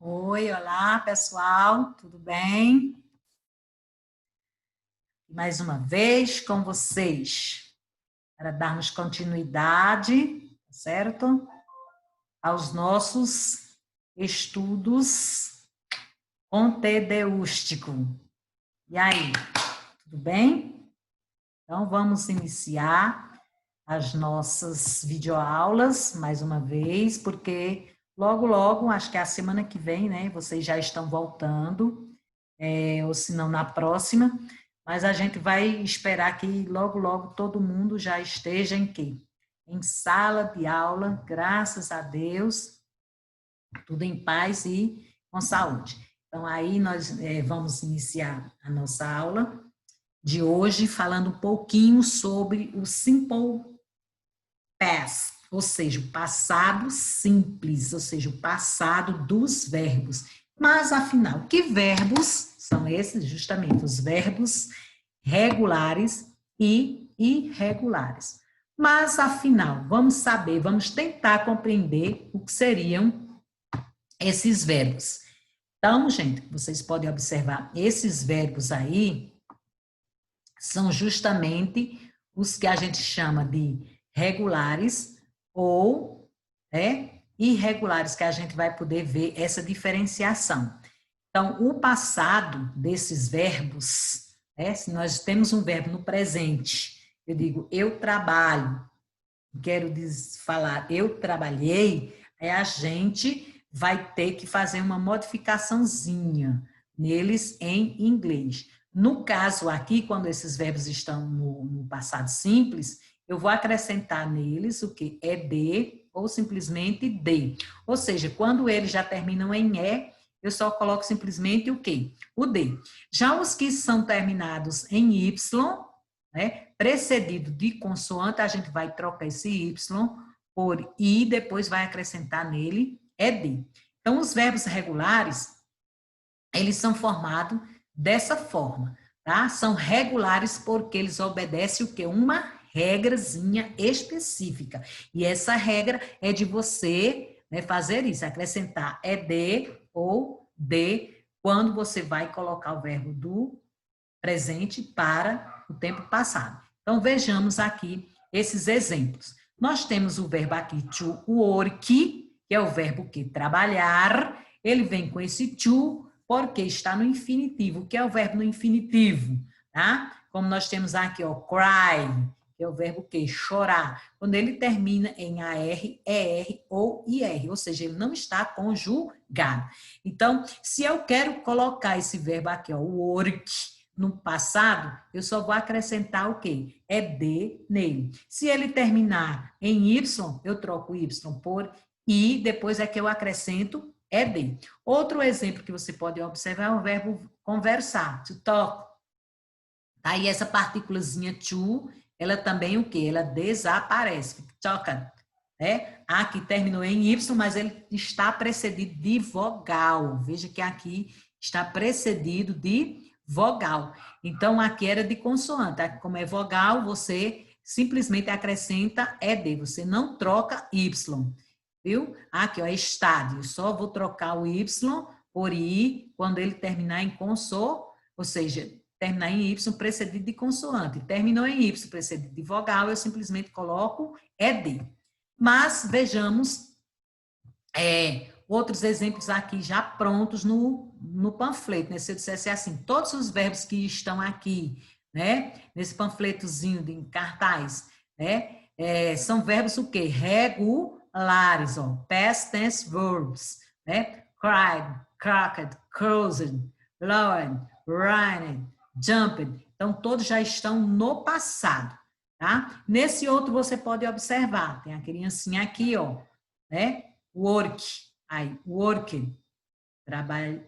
Oi, olá pessoal, tudo bem? Mais uma vez com vocês, para darmos continuidade, tá certo? Aos nossos estudos conteudísticos. E aí, tudo bem? Então vamos iniciar as nossas videoaulas mais uma vez, porque logo, acho que é a semana que vem, né? Vocês já estão voltando. Ou se não na próxima, mas a gente vai esperar que logo todo mundo já esteja em quê? Em sala de aula, graças a Deus, tudo em paz e com saúde. Então, aí nós vamos iniciar a nossa aula de hoje falando um pouquinho sobre o Simple Past, ou seja, o passado simples, ou seja, o passado dos verbos. Mas, afinal, que verbos são esses? Justamente os verbos regulares e irregulares. Mas, afinal, vamos saber, vamos tentar compreender o que seriam esses verbos. Então, gente, vocês podem observar, esses verbos aí são justamente os que a gente chama de regulares ou irregulares, que a gente vai poder ver essa diferenciação. Então, o passado desses verbos, se nós temos um verbo no presente, eu digo eu trabalho, quero falar eu trabalhei, a gente vai ter que fazer uma modificaçãozinha neles em inglês. No caso aqui, quando esses verbos estão no passado simples, eu vou acrescentar neles o que? É de ou simplesmente de. Ou seja, quando eles já terminam em e, eu só coloco simplesmente o quê? O de. Já os que são terminados em y, precedido de consoante, a gente vai trocar esse y por i, depois vai acrescentar nele ed. Então, os verbos regulares, eles são formados dessa forma, tá? São regulares porque eles obedecem o quê? Uma regrazinha específica. E essa regra é de você fazer isso, acrescentar ed ou de, quando você vai colocar o verbo do presente para o tempo passado. Então, vejamos aqui esses exemplos. Nós temos o verbo aqui to work, que é o verbo que trabalhar. Ele vem com esse to porque está no infinitivo, que é o verbo no infinitivo, tá? Como nós temos aqui, ó, cry, que é o verbo que chorar. Quando ele termina em AR, ER ou IR, ou seja, ele não está conjugado. Então, se eu quero colocar esse verbo aqui, ó, work, no passado, eu só vou acrescentar o quê? É de nele. Se ele terminar em y, eu troco y por i, depois é que eu acrescento é de. Outro exemplo que você pode observar é o verbo conversar, to talk. Aí essa partículazinha to, ela também o quê? Ela desaparece, toca. Aqui terminou em y, mas ele está precedido de vogal. Veja que aqui está precedido de vogal. Então, aqui era de consoante. Aqui, como é vogal, você simplesmente acrescenta ED. Você não troca Y. Viu? Aqui, ó, é estádio. Só vou trocar o Y por I quando ele terminar em consoante, ou seja, terminar em Y precedido de consoante. Terminou em Y precedido de vogal, eu simplesmente coloco ED. Mas vejamos outros exemplos aqui já prontos no panfleto, né? Se eu dissesse assim, todos os verbos que estão aqui, né? Nesse panfletozinho de cartaz, né? São verbos o quê? Regulares, ó. Past tense verbs, né? Cried, cracked, closed, lowered, ran, jumped. Então, todos já estão no passado, tá? Nesse outro você pode observar, tem a criancinha aqui, ó, né? Work, aí, working, trabalho,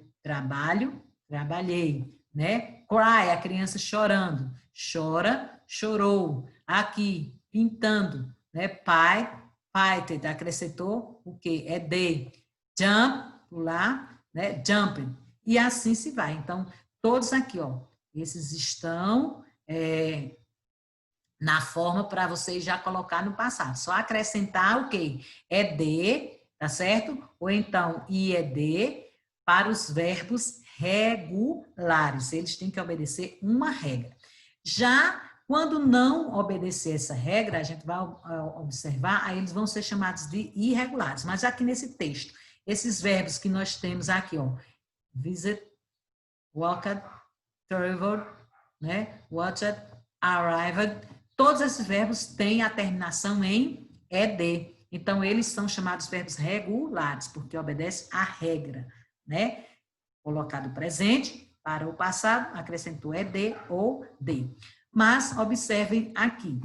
trabalhei, né? Cry, a criança chorando, chora, chorou. Aqui, pintando, né? Painted, acrescentou o quê? É de. Jump, pular, né? Jumping. E assim se vai. Então, todos aqui, ó, esses estão na forma para vocês já colocar no passado. Só acrescentar o quê? É de, tá certo? Ou então IED, para os verbos regulares. Eles têm que obedecer uma regra. Já quando não obedecer essa regra, a gente vai observar, aí eles vão ser chamados de irregulares. Mas aqui nesse texto, esses verbos que nós temos aqui, ó, visit, walked, traveled, né, watched, arrived, todos esses verbos têm a terminação em ed. Então, eles são chamados verbos regulares, porque obedecem à regra, né? Colocado presente para o passado, acrescentou ed ou de. Mas, observem aqui,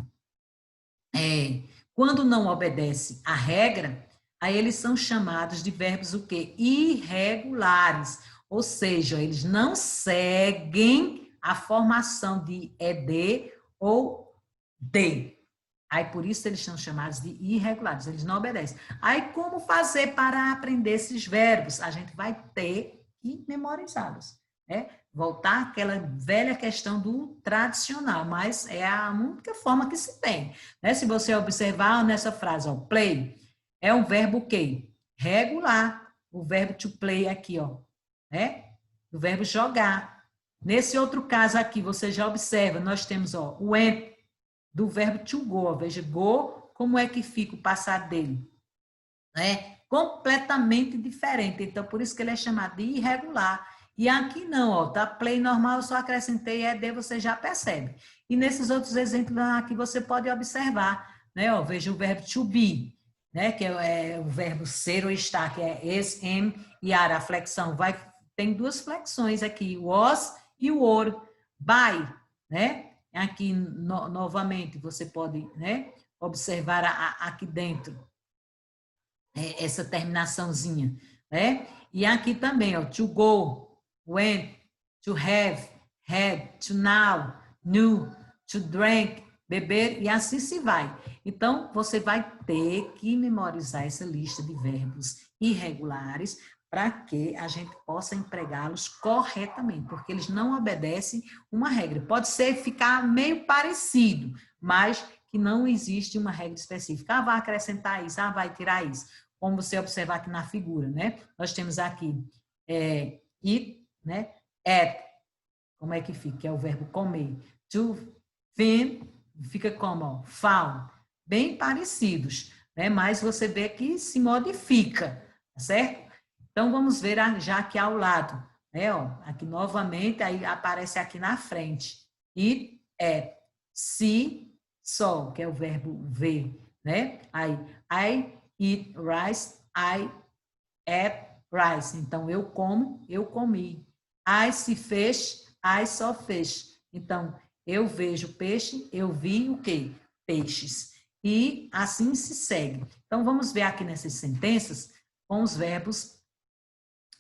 quando não obedece à regra, aí eles são chamados de verbos o quê? Irregulares, ou seja, eles não seguem a formação de ed ou de. Aí, por isso, eles são chamados de irregulares, eles não obedecem. Aí, como fazer para aprender esses verbos? A gente vai ter que memorizá-los, né? Voltar àquela velha questão do tradicional, mas é a única forma que se tem, né? Se você observar nessa frase, ó, play, é um verbo o quê? Regular. O verbo to play aqui, ó, né? O verbo jogar. Nesse outro caso aqui, você já observa, nós temos, ó, o went, do verbo to go. Veja, go, como é que fica o passado dele? É completamente diferente. Então, por isso que ele é chamado de irregular. E aqui não, ó, tá play normal, eu só acrescentei ed, você já percebe. E nesses outros exemplos aqui você pode observar, né? Ó, veja o verbo to be, né? Que é o verbo ser ou estar, que é is, am e are. A flexão tem duas flexões aqui, o was e o were. By, né? Aqui, novamente, você pode, né, observar aqui dentro essa terminaçãozinha, né? E aqui também, ó, to go, went, to have, had, to now, knew, to drink, beber, e assim se vai. Então, você vai ter que memorizar essa lista de verbos irregulares para que a gente possa empregá-los corretamente, porque eles não obedecem uma regra. Pode ser ficar meio parecido, mas que não existe uma regra específica. Ah, vai acrescentar isso, ah, vai tirar isso. Como você observar aqui na figura, né? Nós temos aqui eat, né? At, como é que fica? Que é o verbo comer. To fin, fica como? Ó, found. Bem parecidos, né? Mas você vê que se modifica, tá certo? Então, vamos ver já aqui ao lado, né? Ó, aqui novamente, aí aparece aqui na frente. Eat, at, see, saw, que é o verbo ver, né? Aí, I eat rice, I ate rice. Então, eu como, eu comi. I see fish, I saw fish. Então, eu vejo peixe, eu vi o quê? Peixes. E assim se segue. Então, vamos ver aqui nessas sentenças com os verbos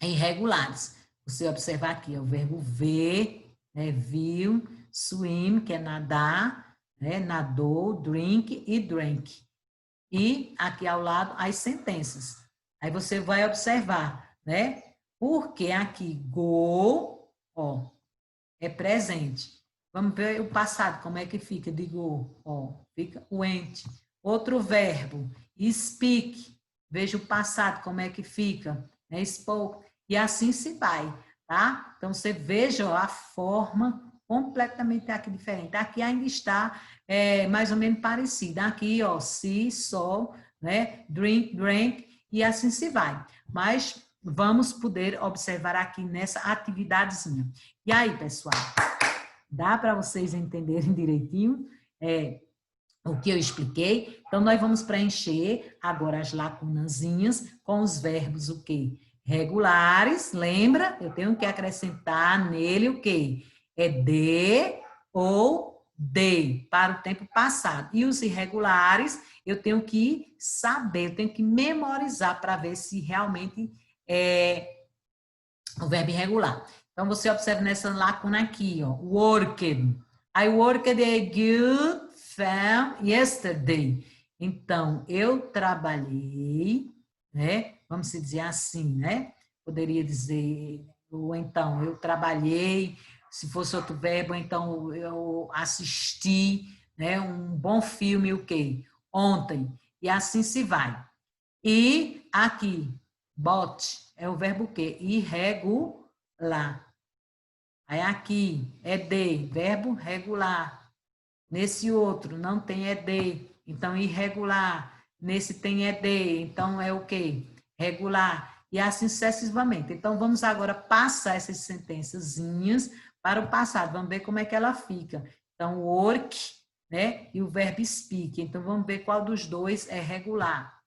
irregulares. Você observar aqui, é o verbo ver, né, viu, swim, que é nadar, né, nadou, drink e drank. E aqui ao lado as sentenças. Aí você vai observar, né? Porque aqui go, ó, é presente. Vamos ver o passado, como é que fica de go, ó, fica went. Outro verbo, speak. Veja o passado, como é que fica, né? Spoke. E assim se vai, tá? Então, você veja ó, a forma completamente aqui diferente. Aqui ainda está mais ou menos parecida. Aqui, ó, see, saw, né? Drink, drank, e assim se vai. Mas vamos poder observar aqui nessa atividadezinha. E aí, pessoal, dá para vocês entenderem direitinho o que eu expliquei? Então, nós vamos preencher agora as lacunazinhas com os verbos o quê? Regulares, lembra? Eu tenho que acrescentar nele o quê? É de ou de, para o tempo passado. E os irregulares, eu tenho que saber, eu tenho que memorizar para ver se realmente é o verbo irregular. Então, você observa nessa lacuna aqui, ó, worked. I worked a good farm yesterday. Então, eu trabalhei, né? Vamos dizer assim, né? Poderia dizer, ou então, eu trabalhei, se fosse outro verbo, então eu assisti, né? Um bom filme, o quê? Ontem. E assim se vai. E aqui, bote é o verbo quê? Irregular. Aí aqui, ED, verbo regular. Nesse outro, não tem ED, então irregular. Nesse tem ED, então é o quê? Regular. E assim sucessivamente. Então, vamos agora passar essas sentençazinhas para o passado. Vamos ver como é que ela fica. Então, work, né? E o verbo speak. Então, vamos ver qual dos dois é regular,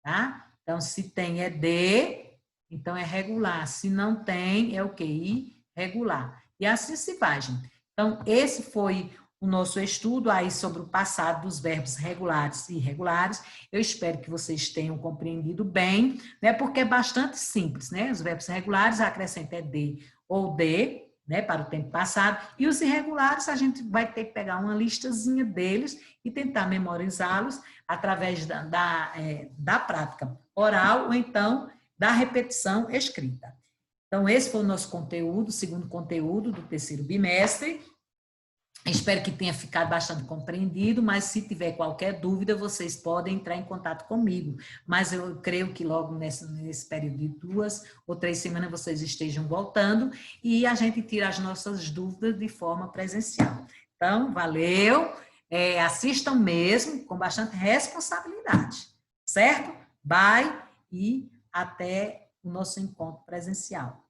tá? Então, se tem ED, então é regular. Se não tem, é o quê? Irregular. E assim se vai, gente. Então, esse foi o nosso estudo aí sobre o passado dos verbos regulares e irregulares. Eu espero que vocês tenham compreendido bem, né? Porque é bastante simples, né? Os verbos regulares acrescentam ED ou D, né? Para o tempo passado. E os irregulares, a gente vai ter que pegar uma listazinha deles e tentar memorizá-los através da prática oral ou então da repetição escrita. Então, esse foi o nosso conteúdo, segundo conteúdo do terceiro bimestre. Espero que tenha ficado bastante compreendido, mas se tiver qualquer dúvida, vocês podem entrar em contato comigo. Mas eu creio que logo nesse período de 2 ou 3 semanas vocês estejam voltando e a gente tira as nossas dúvidas de forma presencial. Então, valeu, assistam mesmo com bastante responsabilidade, certo? Bye e até o nosso encontro presencial.